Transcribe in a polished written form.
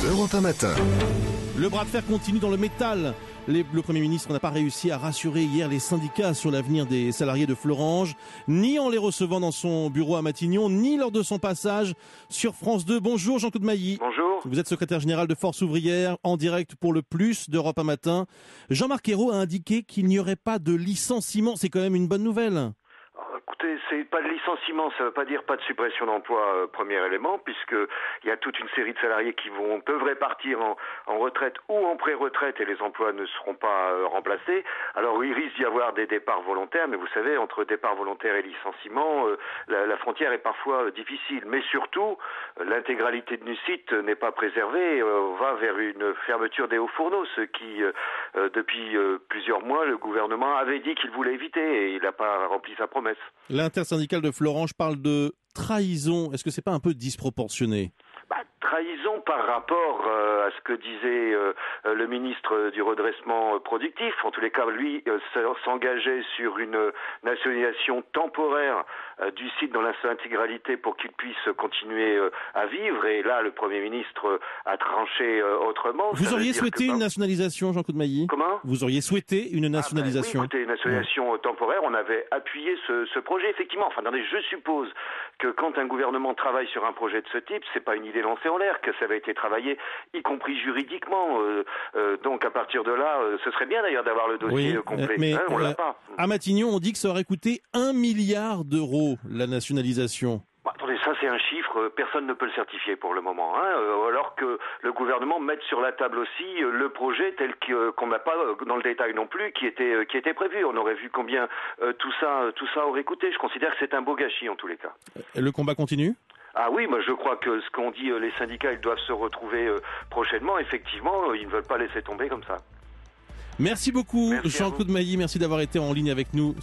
Europe 1 Matin. Le bras de fer continue dans le métal. Le Premier ministre n'a pas réussi à rassurer hier les syndicats sur l'avenir des salariés de Florange, ni en les recevant dans son bureau à Matignon, ni lors de son passage sur France 2. Bonjour Jean-Claude Mailly. Bonjour. Vous êtes secrétaire général de Force ouvrière, en direct pour le Plus d'Europe 1 Matin. Jean-Marc Ayrault a indiqué qu'il n'y aurait pas de licenciement. C'est quand même une bonne nouvelle. Écoutez, c'est pas de licenciement, ça veut pas dire pas de suppression d'emploi, premier élément, puisque il y a toute une série de salariés qui peuvent répartir en retraite ou en pré-retraite et les emplois ne seront pas remplacés. Alors il risque d'y avoir des départs volontaires, mais vous savez, entre départ volontaire et licenciement, la frontière est parfois difficile. Mais surtout, l'intégralité de nos sites n'est pas préservée, on va vers une fermeture des hauts fourneaux, ce qui, depuis plusieurs mois, le gouvernement avait dit qu'il voulait éviter et il n'a pas rempli sa promesse. L'intersyndicale de Florange parle de trahison. Est-ce que c'est pas un peu disproportionné ? Trahison par rapport à ce que disait le ministre du redressement productif. En tous les cas, lui s'engageait sur une nationalisation temporaire du site dans sa intégralité pour qu'il puisse continuer à vivre. Et là, le Premier ministre a tranché autrement. Vous auriez souhaité une nationalisation, Jean-Claude Mailly ? Comment ? Vous auriez souhaité une nationalisation ? Oui, écoutez, une nationalisation temporaire, on avait appuyé ce projet, effectivement. Enfin, attendez, je suppose que quand un gouvernement travaille sur un projet de ce type, c'est pas une idée lancée en l'air, que ça avait été travaillé, y compris juridiquement. Donc à partir de là, ce serait bien d'ailleurs d'avoir le dossier complet. Mais on l'a pas. À Matignon, on dit que ça aurait coûté 1 milliard d'euros la nationalisation. Attendez, ça c'est un chiffre, personne ne peut le certifier pour le moment, alors que le gouvernement mette sur la table aussi le projet tel qu'on n'a pas dans le détail non plus, qui était prévu. On aurait vu combien tout ça aurait coûté. Je considère que c'est un beau gâchis en tous les cas. Le combat continue ? Ah oui, moi je crois que ce qu'ont dit les syndicats, ils doivent se retrouver prochainement. Effectivement, ils ne veulent pas laisser tomber comme ça. Merci beaucoup, Merci Jean-Claude Mailly. Merci d'avoir été en ligne avec nous.